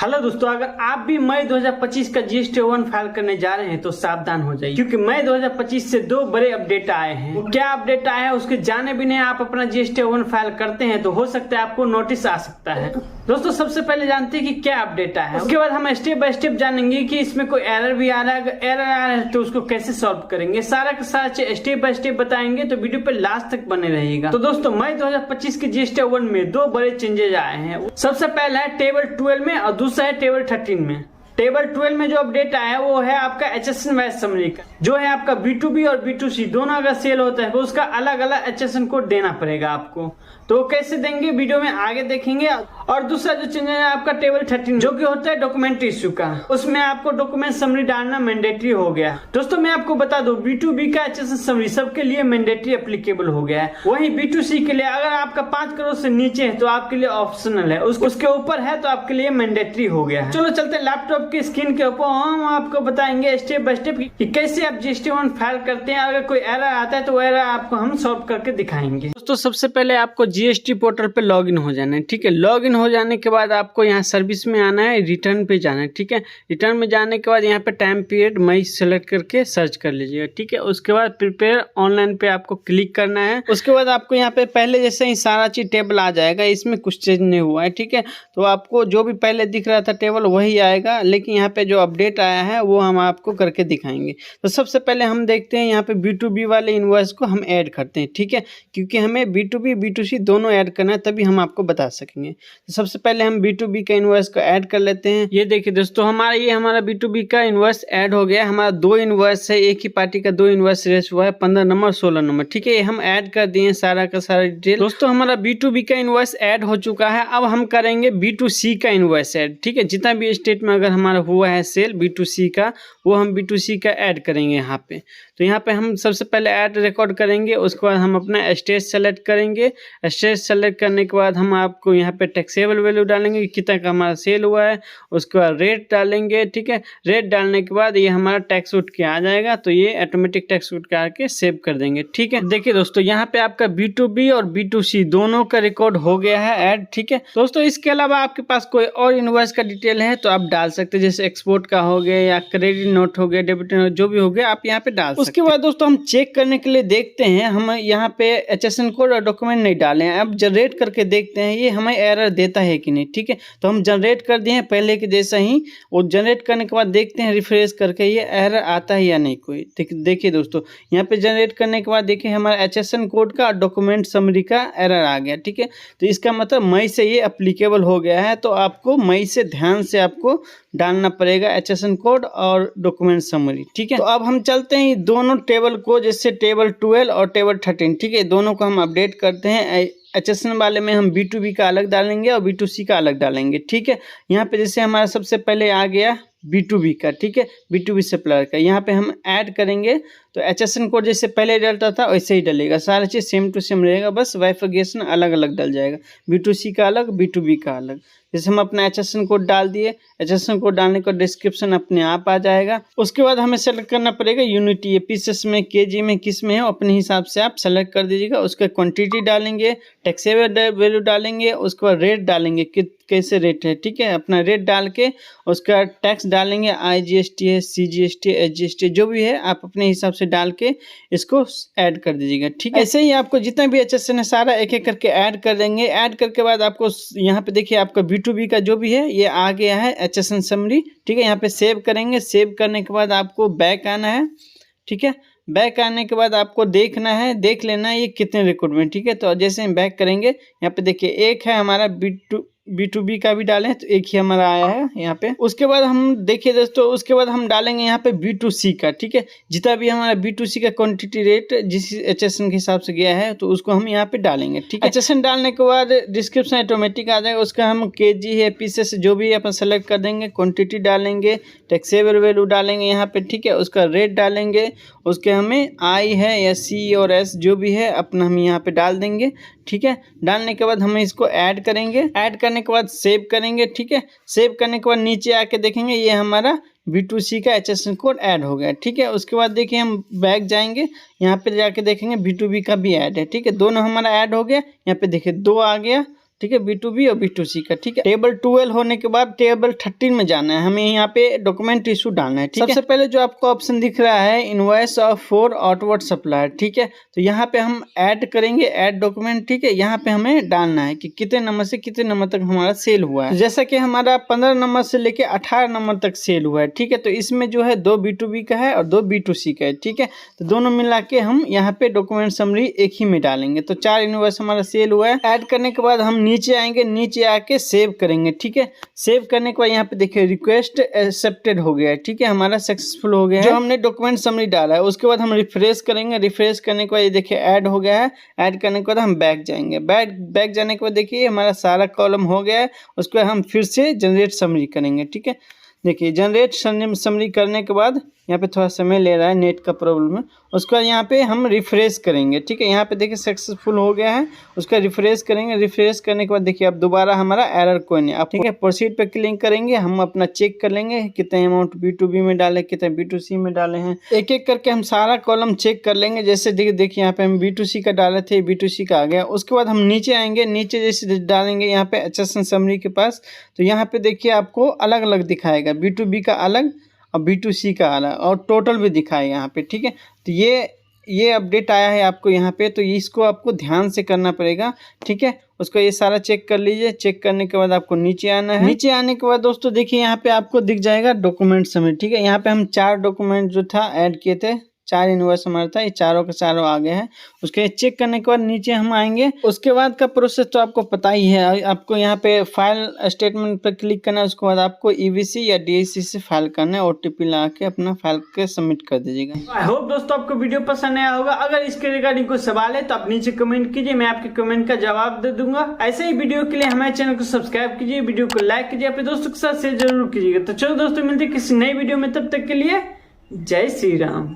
Hello दोस्तों, अगर आप भी मई 2025 का जीएसटी 1 फाइल करने जा रहे हैं तो सावधान हो जाइए, क्योंकि मई 2025 से दो बड़े अपडेट आए हैं। वो क्या अपडेट आया है उसके जाने भी नहीं आप अपना जीएसटी 1 फाइल करते हैं तो हो सकता है आपको नोटिस आ सकता है। दोस्तों सबसे पहले जानते हैं कि क्या अपडेट आया है, उसके बाद हम स्टेप बाय स्टेप जानेंगे कि इसमें कोई एरर भी आ रहा है। अगर एरर आ रहा है तो उसको कैसे सॉल्व करेंगे, सारा का सारा स्टेप बाय स्टेप बताएंगे, तो वीडियो पे लास्ट तक बने रहिएगा। तो दोस्तों मई 2025 के जीएसटी 1 में दो बड़े चेंजेस आए हैं। सबसे पहला है टेबल 12 में और दूसरा है टेबल 13 में। टेबल 12 में जो अपडेट आया है वो है आपका HSN वैस समरी का, जो है आपका B2B और B2C दोनों अगर सेल होता है तो उसका अलग अलग HSN कोड देना पड़ेगा आपको। तो कैसे देंगे वीडियो में आगे देखेंगे। और दूसरा जो चेंज है आपका टेबल 13 जो कि होता है डॉक्यूमेंट इश्यू का, उसमें आपको डॉक्यूमेंट समरी डालना मैंडेटरी हो गया। दोस्तों मैं आपको बता दूं B2B का HSN समरी सबके लिए मैंडेटरी एप्लीकेबल हो गया है, वहीं B2C के लिए अगर आपका 5 करोड़ से नीचे है तो आपके लिए ऑप्शनल है, उसके ऊपर है तो आपके लिए मैंडेटरी हो गया है। चलो चलते लैपटॉप की स्क्रीन के ऊपर, हम आपको बताएंगे स्टेप बाय स्टेप कि कैसे आप जीएसटी 1 फाइल करते हैं। अगर कोई एरर आता है तो एरर आपको हम सॉल्व करके दिखाएंगे। दोस्तों सबसे पहले आपको जीएसटी पोर्टल पे लॉगिन हो जाना है, ठीक है। लॉगिन हो जाने के बाद आपको यहाँ सर्विस में आना है, रिटर्न पे जाना है, ठीक है। रिटर्न में जाने के बाद यहाँ पे टाइम पीरियड मई सेलेक्ट करके सर्च कर लीजिएगा, ठीक है। उसके बाद प्रिपेयर ऑनलाइन पे आपको क्लिक करना है। उसके बाद आपको यहाँ पे पहले जैसे ही सारा चीज टेबल आ जाएगा, इसमें कुछ चेंज नहीं हुआ है, ठीक है। तो आपको जो भी पहले दिख रहा था टेबल वही आएगा, लेकिन यहाँ पे जो अपडेट आया है वो हम आपको करके दिखाएंगे। तो सबसे पहले हम देखते हैं यहाँ पे B2B वाले इनवॉइस को हम ऐड करते हैं, ठीक है, क्योंकि हमें B2B B2C दोनों ऐड करना है तभी हम आपको बता सकेंगे। तो सबसे पहले हम B2B का इनवॉइस को ऐड कर लेते हैं। ये देखिए दोस्तों हमारा B2B का इनवॉइस ऐड हो गया। हमारा दो इनवॉइस है, एक ही पार्टी का दो इनवॉइस रेस हुआ है, 15 नंबर 16 नंबर, ठीक है। हम ऐड कर दिए सारा का सारा डिटेल। दोस्तों हमारा B2B का इनवॉइस ऐड हो चुका है। अब हम करेंगे B2C का इनवॉइस ऐड, ठीक है। जितना भी स्टेट में अगर हमारा हुआ है सेल B2C का, वो हम B2C का ऐड करेंगे यहाँ पे। तो यहाँ पे हम सबसे पहले ऐड रिकॉर्ड करेंगे, उसके बाद हम अपना स्टेट सेलेक्ट करेंगे। स्टेट सेलेक्ट करने के बाद हम आपको यहाँ पे टैक्सेबल वैल्यू डालेंगे, कितना का हमारा सेल हुआ है। उसके बाद रेट डालेंगे, ठीक है। रेट डालने के बाद ये हमारा टैक्स उठ के आ जाएगा, तो ये ऑटोमेटिक टैक्स उठ के आके सेव कर देंगे, ठीक है। देखिए दोस्तों यहाँ पे आपका B2B और B2C दोनों का रिकॉर्ड हो गया है ऐड, ठीक है। दोस्तों इसके अलावा आपके पास कोई और इनवॉइस का डिटेल है तो आप डाल सकते हैं, जैसे एक्सपोर्ट का हो गया या क्रेडिट नोट हो गया, डेबिट नोट, जो भी हो गया आप यहाँ पे डाल सकते हैं। उसके बाद दोस्तों हम चेक करने के लिए देखते हैं, हम यहाँ पे HSN कोड और डॉक्यूमेंट नहीं डाले हैं। अब जनरेट करके देखते हैं ये हमें एरर देता है कि नहीं, ठीक है। तो हम जनरेट कर दिए हैं पहले के जैसा ही, और जनरेट करने के बाद देखते हैं रिफ्रेश करके ये एरर आता है या नहीं कोई। देखिए दोस्तों यहाँ पे जनरेट करने के बाद देखिए हमारा HSN कोड का और डॉक्यूमेंट समरी का एरर आ गया, ठीक है। तो इसका मतलब मई से ये अप्लीकेबल हो गया है, तो आपको मई से ध्यान से आपको डालना पड़ेगा HSN कोड और डॉक्यूमेंट समरी, ठीक है। तो अब हम चलते हैं दोनों टेबल को, जैसे टेबल 12 और टेबल 13, ठीक है, दोनों को हम अपडेट करते हैं। HSN वाले में हम B2B का अलग डालेंगे और B2C का अलग डालेंगे, ठीक है। यहाँ पे जैसे हमारा सबसे पहले आ गया B2B का, ठीक है, B2B सप्लायर का, यहाँ पे हम ऐड करेंगे तो HSN कोड जैसे पहले डलता था वैसे ही डलेगा, सारा चीज़ सेम टू सेम रहेगा, बस वाइफिकेशन अलग अलग डल जाएगा, B2C का अलग B2B का अलग। जैसे हम अपना HSN कोड डाल दिए, HSN कोड डालने का डिस्क्रिप्शन अपने आप आ जाएगा। उसके बाद हमें सेलेक्ट करना पड़ेगा यूनिट, ये पीसेस में, केजी में, किस में है अपने हिसाब से आप सेलेक्ट कर दीजिएगा। उसका क्वांटिटी डालेंगे, टैक्सेबल वैल्यू डालेंगे, उसके बाद रेट डालेंगे कि कैसे रेट है, ठीक है। अपना रेट डाल के उसका टैक्स डालेंगे, IGST है, CGST है, SGST जो भी है आप अपने हिसाब से डाल के इसको ऐड कर दीजिएगा, ठीक है। ऐसे ही आपको जितना भी HSN है सारा एक एक करके ऐड कर देंगे। ऐड करके बाद आपको यहाँ पे देखिए आपका B2B का जो भी है ये आ गया है HSN समरी, ठीक है। यहाँ पे सेव करेंगे, सेव करने के बाद आपको बैक आना है, ठीक है। बैक आने के बाद आपको देखना है, देख लेना है ये कितने रिकॉर्ड में, ठीक है। तो जैसे हम बैक करेंगे यहाँ पे देखिए एक है हमारा B2B का भी डालें तो एक ही हमारा आया है यहाँ पे। उसके बाद हम देखिए दोस्तों, उसके बाद हम डालेंगे यहाँ पे B2C का, ठीक है। जितना भी हमारा B2C का क्वांटिटी रेट जिस HSN के हिसाब से गया है तो उसको हम यहाँ पे डालेंगे, ठीक है। HSN डालने के बाद डिस्क्रिप्शन ऑटोमेटिक आ जाएगा, उसका हम केजी है, पीसेस जो भी है अपन सेलेक्ट कर देंगे, क्वान्टिटी डालेंगे, टैक्सेबल वैल्यू डालेंगे यहाँ पे, ठीक है। उसका रेट डालेंगे, उसके हमें I है या C और S जो भी है अपना हम यहाँ पे डाल देंगे, ठीक है। डालने के बाद हम इसको ऐड करेंगे, ऐड करने के बाद सेव करेंगे, ठीक है। सेव करने के बाद नीचे आके देखेंगे ये हमारा B2C का HSN कोड ऐड हो गया, ठीक है। उसके बाद देखिए हम बैक जाएंगे, यहाँ पे जाके देखेंगे B2B का भी ऐड है, ठीक है। दोनों हमारा ऐड हो गया, यहाँ पे देखिए 2 आ गया, ठीक है, B2B और B2C का। ठीक है, टेबल 12 होने के बाद टेबल 13 में जाना है, हमें यहाँ पे डॉक्यूमेंट इशू डालना है। ठीक है, सबसे पहले जो आपको ऑप्शन दिख रहा है इनवॉइस ऑफ 4 आउटवर्ड सप्लायर। ठीक है, तो यहाँ पे हम ऐड करेंगे, ऐड डॉक्यूमेंट। ठीक है, यहाँ पे हमें डालना है कि कितने नंबर से कितने नंबर तक हमारा सेल हुआ है। तो जैसा कि हमारा 15 नंबर से लेके 18 नंबर तक सेल हुआ है। ठीक है, तो इसमें जो है 2 B2B का है और 2 B2C का है। ठीक है, तो दोनों मिला के हम यहाँ पे डॉक्यूमेंट समरी एक ही में डालेंगे। तो 4 इनवॉइस हमारा सेल हुआ है। ऐड करने के बाद हम नीचे आएंगे, नीचे आके सेव करेंगे। ठीक है, सेव करने के बाद यहाँ पे देखिए रिक्वेस्ट एक्सेप्टेड हो गया है। ठीक है, हमारा सक्सेसफुल हो गया है जो हमने डॉक्यूमेंट समरी डाला है। उसके बाद हम रिफ्रेश करेंगे, रिफ्रेश करने के बाद ये देखिए ऐड हो गया है। ऐड करने के बाद हम बैक जाएंगे, बैक जाने के बाद देखिए हमारा सारा कॉलम हो गया है। उसके बाद हम फिर से जनरेट समरी करेंगे। ठीक है, देखिए जनरेट समरी करने के बाद यहाँ पे थोड़ा समय ले रहा है, नेट का प्रॉब्लम है। उसके बाद यहाँ पे हम रिफ्रेश करेंगे। ठीक है, यहाँ पे देखिए सक्सेसफुल हो गया है। उसका रिफ्रेश करेंगे, रिफ्रेश करने के बाद देखिए अब दोबारा हमारा एरर कोई नहीं। अब ठीक है, प्रोसीड पे क्लिक करेंगे, हम अपना चेक कर लेंगे कितने अमाउंट B2B में डाले, कितने B2C में डाले हैं। एक एक करके हम सारा कॉलम चेक कर लेंगे। जैसे देखिए यहाँ पे हम B2C का डाले थे, B2C का आ गया। उसके बाद हम नीचे आएंगे, नीचे जैसे डालेंगे यहाँ पे HSN समरी के पास, तो यहाँ पे देखिए आपको अलग अलग दिखाएगा, B2B का अलग और B2C का अलग और टोटल भी दिखाएगा यहाँ पे। ठीक है, तो ये अपडेट आया है आपको यहाँ पे, तो इसको आपको ध्यान से करना पड़ेगा। ठीक है, उसको ये सारा चेक कर लीजिए। चेक करने के बाद आपको नीचे आना है। नीचे आने के बाद दोस्तों देखिए यहाँ पे आपको दिख जाएगा डॉक्यूमेंट समरी। ठीक है, यहाँ पे हम 4 डॉक्यूमेंट जो था ऐड किए थे, 4 इनवॉइस हमारा था, ये चारों के चारों आ गए हैं। उसके चेक करने के बाद नीचे हम आएंगे। उसके बाद का प्रोसेस तो आपको पता ही है, आपको यहाँ पे फाइल स्टेटमेंट पर क्लिक करना है। उसके बाद आपको EVC या DAC से फाइल करना है, OTP लगा के अपना फाइल के सबमिट कर दीजिएगा। आई होप दोस्तों आपको वीडियो पसंद आया होगा। अगर इसके रिगार्डिंग कोई सवाल है तो आप नीचे कमेंट कीजिए, मैं आपके कमेंट का जवाब दे दूंगा। ऐसे ही वीडियो के लिए हमारे चैनल को सब्सक्राइब कीजिए, वीडियो को लाइक कीजिए, अपने दोस्तों के साथ शेयर जरूर कीजिएगा। तो चलो दोस्तों मिलते हैं किसी नई वीडियो में, तब तक के लिए जय श्री राम।